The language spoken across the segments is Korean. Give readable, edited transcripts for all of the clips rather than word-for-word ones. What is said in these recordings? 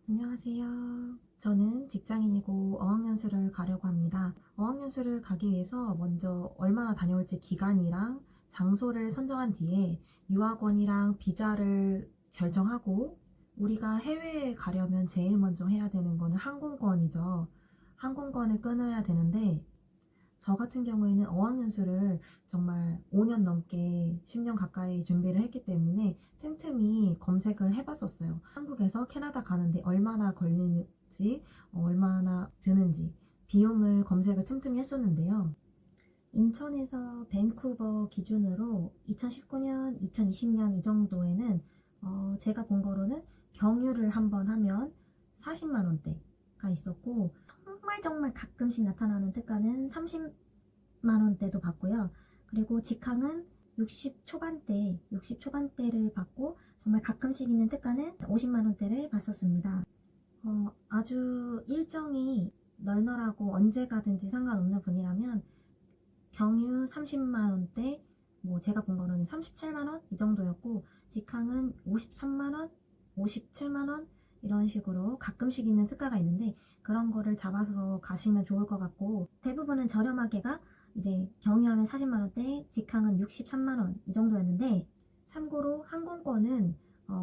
안녕하세요. 저는 직장인이고 어학연수를 가려고 합니다. 어학연수를 가기 위해서 먼저 얼마나 다녀올지 기간이랑 장소를 선정한 뒤에 유학원이랑 비자를 결정하고, 우리가 해외에 가려면 제일 먼저 해야 되는 거는 항공권이죠. 항공권을 끊어야 되는데, 저 같은 경우에는 어학연수를 정말 5년 넘게 10년 가까이 준비를 했기 때문에 틈틈이 검색을 해봤었어요. 한국에서 캐나다 가는데 얼마나 걸리는지, 얼마나 드는지 비용을 검색을 틈틈이 했었는데요. 인천에서 밴쿠버 기준으로 2019년, 2020년 이 정도에는 제가 본 거로는 경유를 한번 하면 40만 원대가 있었고, 정말 가끔씩 나타나는 특가는 30만 원대도 받고요. 그리고 직항은 60 초반대를 받고, 정말 가끔씩 있는 특가는 50만 원대를 받았습니다. 아주 일정이 널널하고 언제 가든지 상관없는 분이라면 경유 30만 원대, 뭐 제가 본 거는 37만 원 이 정도였고, 직항은 53만 원, 57만 원 이런 식으로 가끔씩 있는 특가가 있는데, 그런 거를 잡아서 가시면 좋을 것 같고, 대부분은 저렴하게가 이제 경유하면 40만 원대, 직항은 63만 원 이 정도였는데, 참고로 항공권은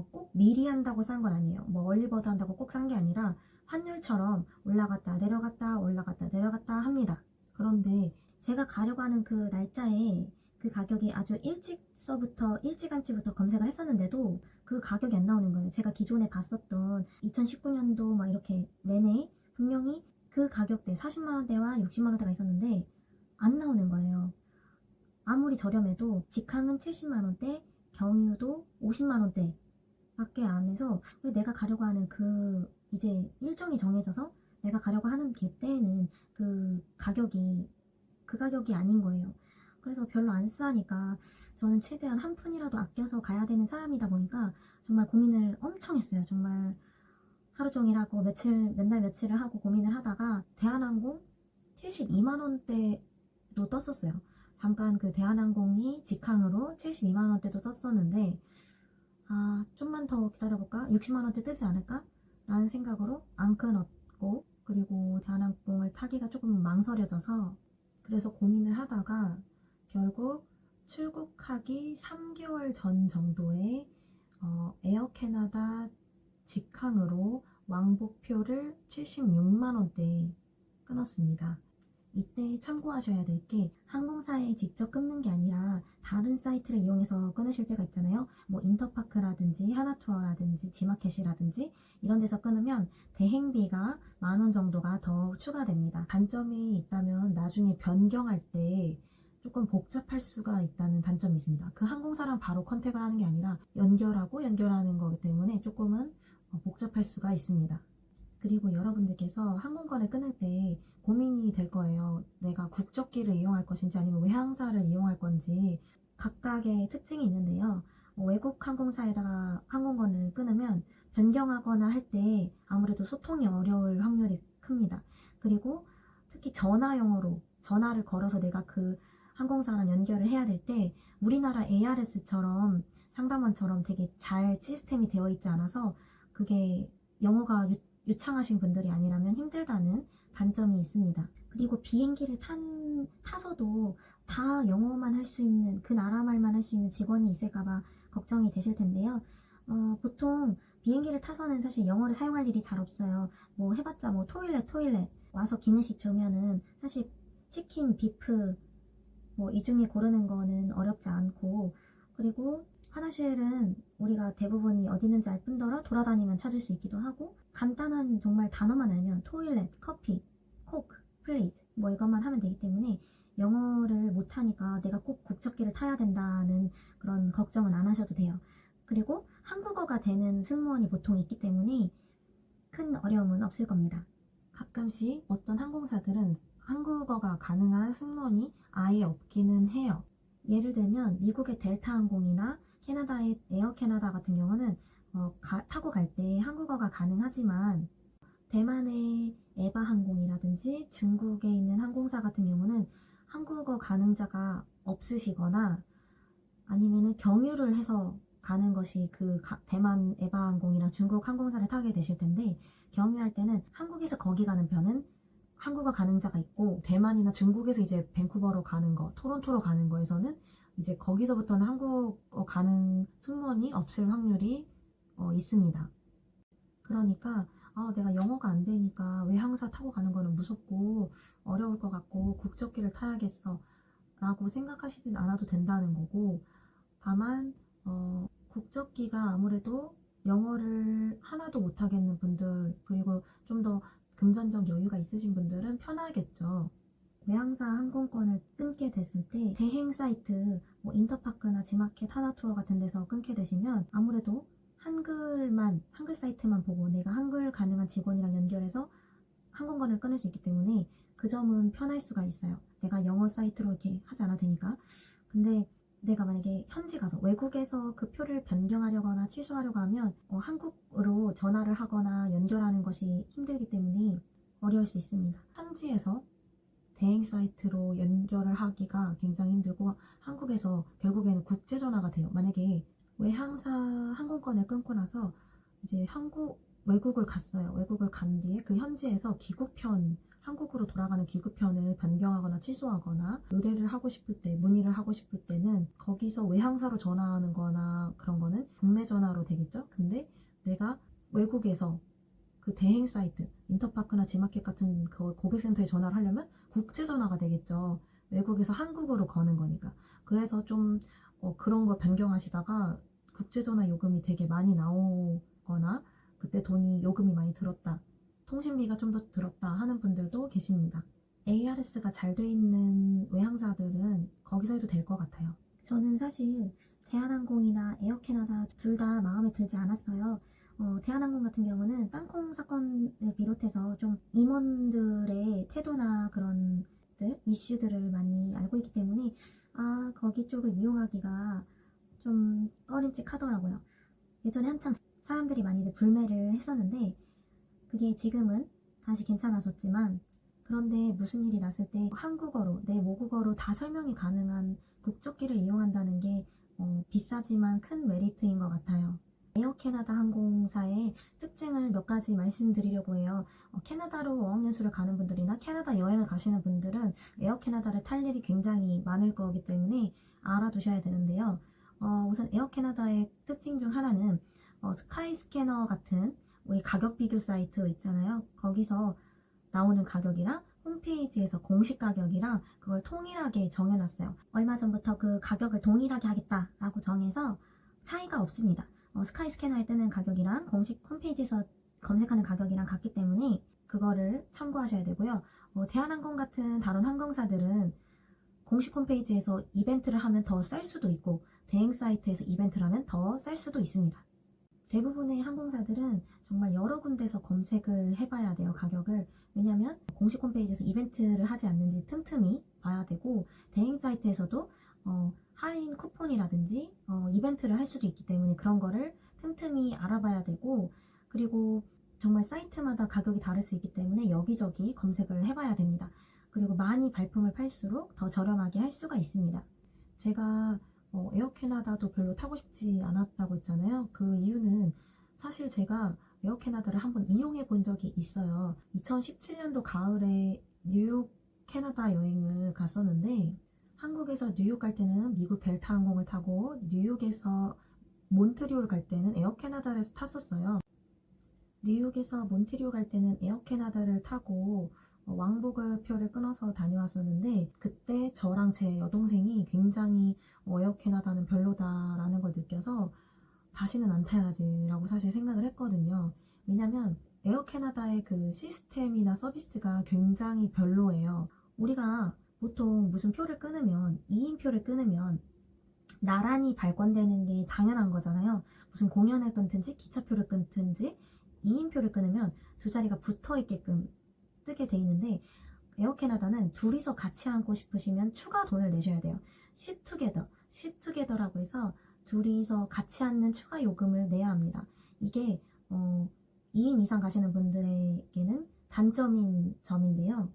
꼭 미리 한다고 싼 건 아니에요. 뭐 얼리버드 한다고 꼭 싼 게 아니라 환율처럼 올라갔다 내려갔다 올라갔다 내려갔다 합니다. 그런데 제가 가려고 하는 그 날짜에 그 가격이 아주 일찍서부터 일찌감치부터 검색을 했었는데도 그 가격이 안 나오는 거예요. 제가 기존에 봤었던 2019년도 막 이렇게 내내 분명히 그 가격대 40만 원대와 60만 원대가 있었는데 안 나오는 거예요. 아무리 저렴해도 직항은 70만 원대, 경유도 50만 원대 밖에 안 해서, 왜 내가 가려고 하는 그 이제 일정이 정해져서 내가 가려고 하는 그때는 그 가격이 아닌 거예요. 그래서 별로 안 싸니까 저는 최대한 한 푼이라도 아껴서 가야 되는 사람이다 보니까 정말 고민을 엄청 했어요. 정말 하루 종일 하고 몇 날 며칠을 하고 고민을 하다가 대한항공 72만 원대도 떴었어요. 잠깐 그 대한항공이 직항으로 72만 원대도 떴었는데, 좀만 더 기다려볼까? 60만 원대 뜨지 않을까? 라는 생각으로 안 끊었고, 그리고 대한항공을 타기가 조금 망설여져서, 그래서 고민을 하다가 결국 출국하기 3개월 전 정도에 에어 캐나다 직항으로 왕복표를 76만 원대에 끊었습니다. 이때 참고하셔야 될 게, 항공사에 직접 끊는 게 아니라 다른 사이트를 이용해서 끊으실 때가 있잖아요. 뭐 인터파크라든지 하나투어라든지 지마켓이라든지 이런 데서 끊으면 대행비가 10,000원 정도가 더 추가됩니다. 단점이 있다면 나중에 변경할 때 조금 복잡할 수가 있다는 단점이 있습니다. 그 항공사랑 바로 컨택을 하는 게 아니라 연결하는 거기 때문에 조금은 복잡할 수가 있습니다. 그리고 여러분들께서 항공권을 끊을 때 고민이 될 거예요. 내가 국적기를 이용할 것인지 아니면 외항사를 이용할 건지. 각각의 특징이 있는데요. 외국 항공사에다가 항공권을 끊으면 변경하거나 할 때 아무래도 소통이 어려울 확률이 큽니다. 그리고 특히 전화를 걸어서 내가 그 항공사랑 연결을 해야 될 때, 우리나라 ARS처럼 상담원처럼 되게 잘 시스템이 되어 있지 않아서, 그게 영어가 유창하신 분들이 아니라면 힘들다는 단점이 있습니다. 그리고 비행기를 타서도 다 영어만 할 수 있는, 그 나라 말만 할 수 있는 직원이 있을까봐 걱정이 되실 텐데요. 보통 비행기를 타서는 사실 영어를 사용할 일이 잘 없어요. 뭐 해봤자 뭐 토일렛 와서 기내식 주면은 사실 치킨, 비프 뭐 이 중에 고르는 거는 어렵지 않고, 그리고 화장실은 우리가 대부분이 어디 있는지 알 뿐더러 돌아다니면 찾을 수 있기도 하고, 간단한 정말 단어만 알면 토일렛, 커피, 코크, 플리즈 뭐 이것만 하면 되기 때문에 영어를 못하니까 내가 꼭 국적기를 타야 된다는 그런 걱정은 안 하셔도 돼요. 그리고 한국어가 되는 승무원이 보통 있기 때문에 큰 어려움은 없을 겁니다. 가끔씩 어떤 항공사들은 한국어가 가능한 승무원이 아예 없기는 해요. 예를 들면 미국의 델타 항공이나 캐나다의 에어 캐나다 같은 경우는 타고 갈 때 한국어가 가능하지만, 대만의 에바 항공이라든지 중국에 있는 항공사 같은 경우는 한국어 가능자가 없으시거나, 아니면은 경유를 해서 가는 것이 대만 에바항공이랑 중국 항공사를 타게 되실 텐데, 경유할 때는 한국에서 거기 가는 편은 한국어 가능자가 있고, 대만이나 중국에서 이제 밴쿠버로 가는 거, 토론토로 가는 거에서는 이제 거기서부터는 한국어 가능 승무원이 없을 확률이 있습니다. 그러니까 내가 영어가 안 되니까 외항사 타고 가는 거는 무섭고 어려울 것 같고 국적기를 타야겠어 라고 생각하시진 않아도 된다는 거고, 다만 국적기가 아무래도 영어를 하나도 못하겠는 분들, 그리고 좀 더 금전적 여유가 있으신 분들은 편하겠죠. 외항사 항공권을 끊게 됐을 때 대행 사이트, 뭐 인터파크나 지마켓, 하나투어 같은 데서 끊게 되시면 아무래도 한글 사이트만 보고 내가 한글 가능한 직원이랑 연결해서 항공권을 끊을 수 있기 때문에 그 점은 편할 수가 있어요. 내가 영어 사이트로 이렇게 하지 않아도 되니까. 근데 내가 만약에 현지 가서 외국에서 그 표를 변경하려거나 취소하려고 하면 한국으로 전화를 하거나 연결하는 것이 힘들기 때문에 어려울 수 있습니다. 현지에서 대행 사이트로 연결을 하기가 굉장히 힘들고, 한국에서 결국에는 국제 전화가 돼요. 만약에 외항사 항공권을 끊고 나서 이제 외국을 갔어요. 외국을 간 뒤에 그 현지에서 한국으로 돌아가는 귀국편을 변경하거나 취소하거나 의뢰를 하고 싶을 때, 문의를 하고 싶을 때는 거기서 외항사로 전화하는 거나 그런 거는 국내 전화로 되겠죠? 근데 내가 외국에서 그 대행 사이트, 인터파크나 지마켓 같은 그 고객센터에 전화를 하려면 국제 전화가 되겠죠. 외국에서 한국으로 거는 거니까. 그래서 좀 그런 걸 변경하시다가 국제 전화 요금이 되게 많이 나오거나 그때 요금이 많이 들었다, 통신비가 좀 더 들었다 하는 분들도 계십니다. ARS가 잘 돼 있는 외항사들은 거기서 해도 될 것 같아요. 저는 사실 대한항공이나 에어캐나다 둘 다 마음에 들지 않았어요. 대한항공 같은 경우는 땅콩 사건을 비롯해서 좀 임원들의 태도나 그런 이슈들을 많이 알고 있기 때문에 거기 쪽을 이용하기가 좀 꺼림칙하더라고요. 예전에 한창 사람들이 많이들 불매를 했었는데 그게 지금은 다시 괜찮아졌지만, 그런데 무슨 일이 났을 때 한국어로, 내 모국어로 다 설명이 가능한 국적기를 이용한다는 게 비싸지만 큰 메리트인 것 같아요. 에어캐나다 항공사의 특징을 몇 가지 말씀드리려고 해요. 캐나다로 어학연수를 가는 분들이나 캐나다 여행을 가시는 분들은 에어캐나다를 탈 일이 굉장히 많을 거기 때문에 알아두셔야 되는데요. 우선 에어캐나다의 특징 중 하나는 스카이스캐너 같은 우리 가격 비교 사이트 있잖아요. 거기서 나오는 가격이랑 홈페이지에서 공식 가격이랑 그걸 통일하게 정해놨어요. 얼마 전부터 그 가격을 동일하게 하겠다라고 정해서 차이가 없습니다. 스카이스캐너에 뜨는 가격이랑 공식 홈페이지에서 검색하는 가격이랑 같기 때문에 그거를 참고하셔야 되고요. 대한항공 같은 다른 항공사들은 공식 홈페이지에서 이벤트를 하면 더 쌀 수도 있고, 대행 사이트에서 이벤트를 하면 더 쌀 수도 있습니다. 대부분의 항공사들은 정말 여러 군데서 검색을 해봐야 돼요, 가격을. 왜냐면 공식 홈페이지에서 이벤트를 하지 않는지 틈틈이 봐야 되고, 대행 사이트에서도 할인 쿠폰이라든지 이벤트를 할 수도 있기 때문에 그런 거를 틈틈이 알아봐야 되고, 그리고 정말 사이트마다 가격이 다를 수 있기 때문에 여기저기 검색을 해봐야 됩니다. 그리고 많이 발품을 팔수록 더 저렴하게 할 수가 있습니다. 제가 에어캐나다도 별로 타고 싶지 않았다고 했잖아요. 그 이유는 사실 제가 에어캐나다를 한번 이용해 본 적이 있어요. 2017년도 가을에 뉴욕 캐나다 여행을 갔었는데, 한국에서 뉴욕 갈 때는 미국 델타 항공을 타고 뉴욕에서 몬트리올 갈 때는 에어캐나다를 탔었어요. 뉴욕에서 몬트리올 갈 때는 에어캐나다를 타고 왕복을 표를 끊어서 다녀왔었는데, 그때 저랑 제 여동생이 굉장히 에어캐나다는 별로다라는 걸 느껴서 다시는 안 타야지 라고 사실 생각을 했거든요. 왜냐면 에어캐나다의 그 시스템이나 서비스가 굉장히 별로예요. 우리가 보통 무슨 표를 끊으면 2인표를 끊으면 나란히 발권되는 게 당연한 거잖아요. 무슨 공연을 끊든지 기차표를 끊든지 2인표를 끊으면 두 자리가 붙어 있게끔 뜨게 돼 있는데, 에어캐나다는 둘이서 같이 앉고 싶으시면 추가 돈을 내셔야 돼요. 시투게더라고 해서 둘이서 같이 앉는 추가 요금을 내야 합니다. 이게 2인 이상 가시는 분들에게는 단점인 점인데요.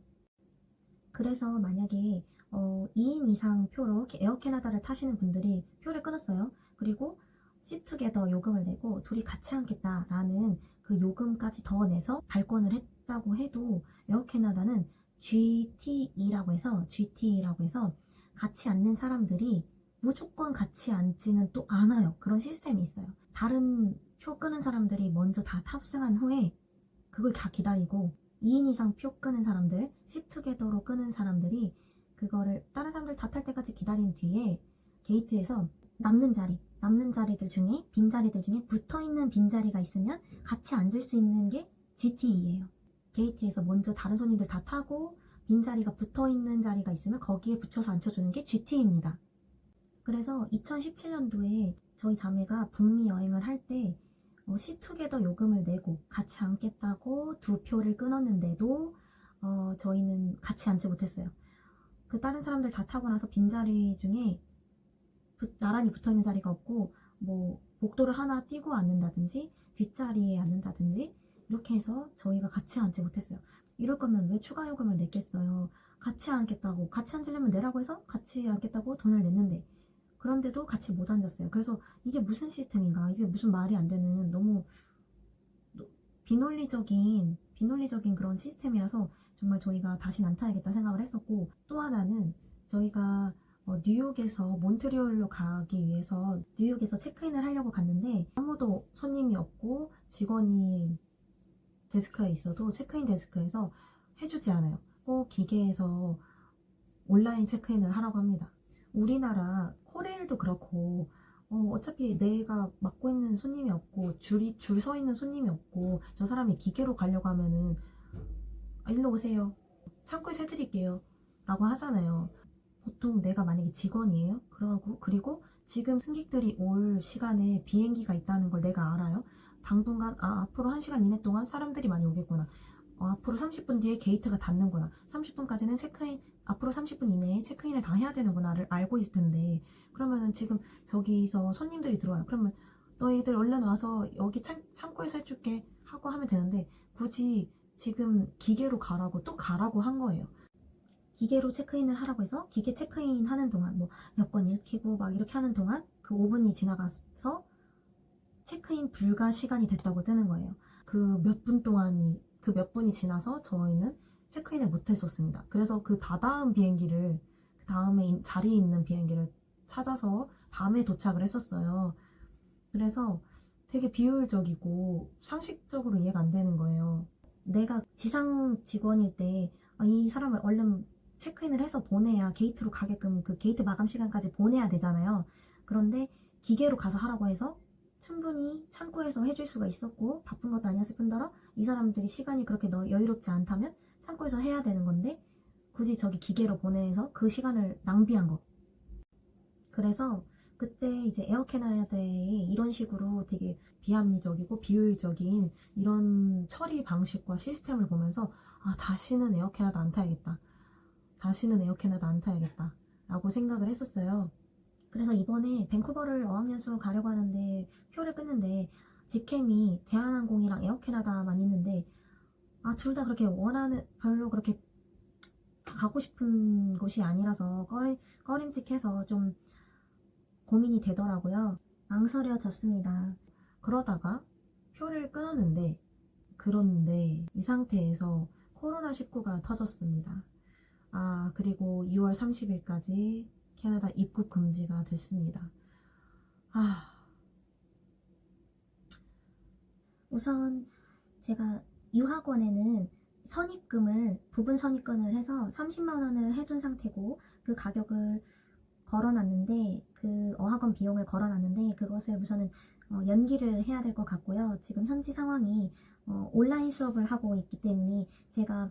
그래서 만약에 2인 이상 표로 에어캐나다를 타시는 분들이 표를 끊었어요. 그리고 시투게더 요금을 내고 둘이 같이 앉겠다라는 그 요금까지 더 내서 발권을 했다고 해도 에어캐나다는 GTE라고 해서 같이 앉는 사람들이 무조건 같이 앉지는 또 않아요. 그런 시스템이 있어요. 다른 표 끄는 사람들이 먼저 다 탑승한 후에 그걸 다 기다리고 2인 이상 표 끄는 사람들, 시투게더로 끄는 사람들이 그거를 다른 사람들 다 탈 때까지 기다린 뒤에 게이트에서 남는 자리들 중에 빈자리들 중에 붙어있는 빈자리가 있으면 같이 앉을 수 있는 게 GTE예요. 게이트에서 먼저 다른 손님들 다 타고 빈자리가 붙어있는 자리가 있으면 거기에 붙여서 앉혀주는 게 GTE입니다. 그래서 2017년도에 저희 자매가 북미 여행을 할 때 시투게더 요금을 내고 같이 앉겠다고 두 표를 끊었는데도 저희는 같이 앉지 못했어요. 그 다른 사람들 다 타고 나서 빈자리 중에 나란히 붙어있는 자리가 없고 뭐 복도를 하나 띄고 앉는다든지 뒷자리에 앉는다든지 이렇게 해서 저희가 같이 앉지 못했어요. 이럴 거면 왜 추가 요금을 냈겠어요. 같이 앉겠다고, 같이 앉으려면 내라고 해서 같이 앉겠다고 돈을 냈는데 그런데도 같이 못 앉았어요. 그래서 이게 무슨 시스템인가, 이게 무슨 말이 안 되는 너무 비논리적인 그런 시스템이라서 정말 저희가 다시는 안 타야겠다 생각을 했었고, 또 하나는 저희가 뉴욕에서 몬트리올로 가기 위해서 뉴욕에서 체크인을 하려고 갔는데 아무도 손님이 없고 직원이 데스크에 있어도 체크인 데스크에서 해주지 않아요. 꼭 기계에서 온라인 체크인을 하라고 합니다. 우리나라 코레일도 그렇고 어차피 내가 맡고 있는 손님이 없고 줄 서 있는 손님이 없고 저 사람이 기계로 가려고 하면은 일로 오세요, 창구에서 해드릴게요 라고 하잖아요. 보통 내가 만약에 직원이에요. 그리고 지금 승객들이 올 시간에 비행기가 있다는 걸 내가 알아요. 당분간 앞으로 1시간 이내 동안 사람들이 많이 오겠구나. 앞으로 30분 뒤에 게이트가 닫는구나. 30분까지는 앞으로 30분 이내에 체크인을 다 해야 되는구나를 알고 있을 텐데, 그러면은 지금 저기서 손님들이 들어와요. 그러면 너희들 얼른 와서 여기 창구에서 해줄게 하고 하면 되는데 굳이 지금 기계로 가라고 한 거예요. 기계로 체크인을 하라고 해서 기계 체크인 하는 동안 뭐 여권 읽히고 막 이렇게 하는 동안 그 5분이 지나가서 체크인 불가 시간이 됐다고 뜨는 거예요. 그 몇 분이 지나서 저희는 체크인을 못 했었습니다. 그래서 그 다다음 비행기를, 그 다음에 자리에 있는 비행기를 찾아서 밤에 도착을 했었어요. 그래서 되게 비효율적이고 상식적으로 이해가 안 되는 거예요. 내가 지상 직원일 때 이 사람을 얼른 체크인을 해서 보내야 게이트로 가게끔 그 게이트 마감 시간까지 보내야 되잖아요. 그런데 기계로 가서 하라고 해서 충분히 창구에서 해줄 수가 있었고 바쁜 것도 아니었을 뿐더러 이 사람들이 시간이 그렇게 여유롭지 않다면 창구에서 해야 되는 건데 굳이 저기 기계로 보내서 그 시간을 낭비한 거. 그래서 그때 이제 에어캐나다에 이런 식으로 되게 비합리적이고 비효율적인 이런 처리 방식과 시스템을 보면서 다시는 에어캐나다 안 타야겠다 라고 생각을 했었어요. 그래서 이번에 밴쿠버를 어학연수 가려고 하는데 표를 끊는데 직행이 대한항공이랑 에어캐나다만 있는데 둘 다 그렇게 별로 그렇게 가고 싶은 곳이 아니라서 꺼림직해서 좀 고민이 되더라고요. 망설여졌습니다. 그러다가 표를 끊었는데 그런데 이 상태에서 코로나19가 터졌습니다. 그리고 6월 30일까지 캐나다 입국 금지가 됐습니다. 우선 제가 유학원에는 부분 선입금을 해서 30만 원을 해둔 상태고 그 가격을 걸어놨는데 그 어학원 비용을 걸어놨는데 그것을 우선은 연기를 해야 될 것 같고요. 지금 현지 상황이 온라인 수업을 하고 있기 때문에 제가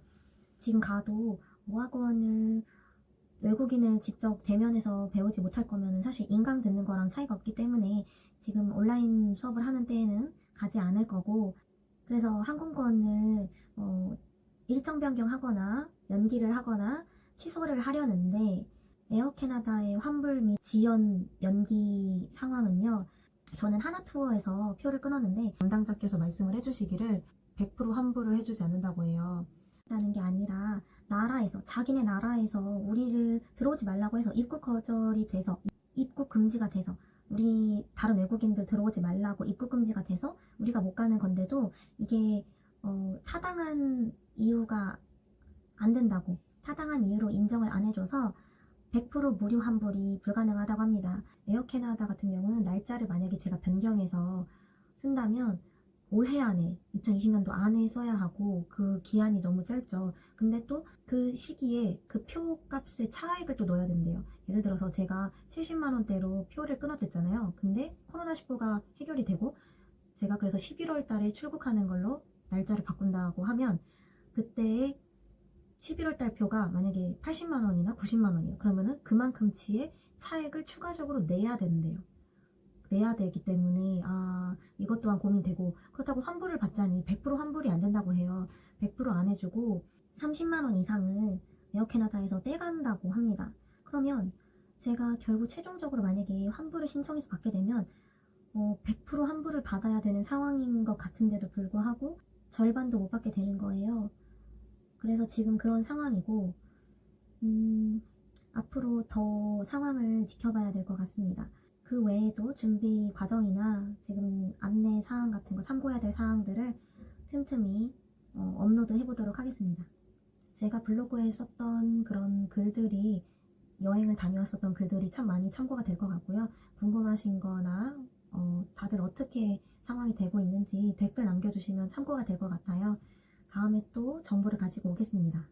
지금 가도 어학원을 외국인을 직접 대면해서 배우지 못할 거면 사실 인강 듣는 거랑 차이가 없기 때문에 지금 온라인 수업을 하는 때에는 가지 않을 거고, 그래서 항공권을 일정 변경하거나 연기를 하거나 취소를 하려는데 에어캐나다의 환불 및 지연 연기 상황은요, 저는 하나투어에서 표를 끊었는데 담당자께서 말씀을 해주시기를 100% 환불을 해주지 않는다고 해요. 라는 게 아니라 자기네 나라에서 우리를 들어오지 말라고 해서 입국 거절이 돼서 입국 금지가 돼서 우리 다른 외국인들 들어오지 말라고 입국 금지가 돼서 우리가 못 가는 건데도 이게 타당한 이유가 안 된다고, 타당한 이유로 인정을 안 해줘서 100% 무료 환불이 불가능하다고 합니다. 에어 캐나다 같은 경우는 날짜를 만약에 제가 변경해서 쓴다면 올해 안에, 2020년도 안에 써야 하고 그 기한이 너무 짧죠. 근데 또 그 시기에 그 표 값의 차액을 또 넣어야 된대요. 예를 들어서 제가 70만 원대로 표를 끊었댔잖아요. 근데 코로나19가 해결이 되고 제가 그래서 11월 달에 출국하는 걸로 날짜를 바꾼다고 하면 그때의 11월 달 표가 만약에 80만 원이나 90만 원이에요. 그러면은 그만큼치의 차액을 추가적으로 내야 된대요. 내야 되기 때문에 이것 또한 고민되고, 그렇다고 환불을 받자니 100% 환불이 안 된다고 해요. 100%안 해주고 30만 원 이상을 에어 캐나다에서 떼간다고 합니다. 그러면 제가 결국 최종적으로 만약에 환불을 신청해서 받게 되면 100% 환불을 받아야 되는 상황인 것 같은데도 불구하고 절반도 못 받게 되는 거예요. 그래서 지금 그런 상황이고 앞으로 더 상황을 지켜봐야 될 것 같습니다. 그 외에도 준비 과정이나 지금 안내 사항 같은 거, 참고해야 될 사항들을 틈틈이 업로드 해보도록 하겠습니다. 제가 블로그에 썼던 그런 글들이, 여행을 다녀왔었던 글들이 참 많이 참고가 될 것 같고요. 궁금하신 거나 다들 어떻게 상황이 되고 있는지 댓글 남겨주시면 참고가 될 것 같아요. 다음에 또 정보를 가지고 오겠습니다.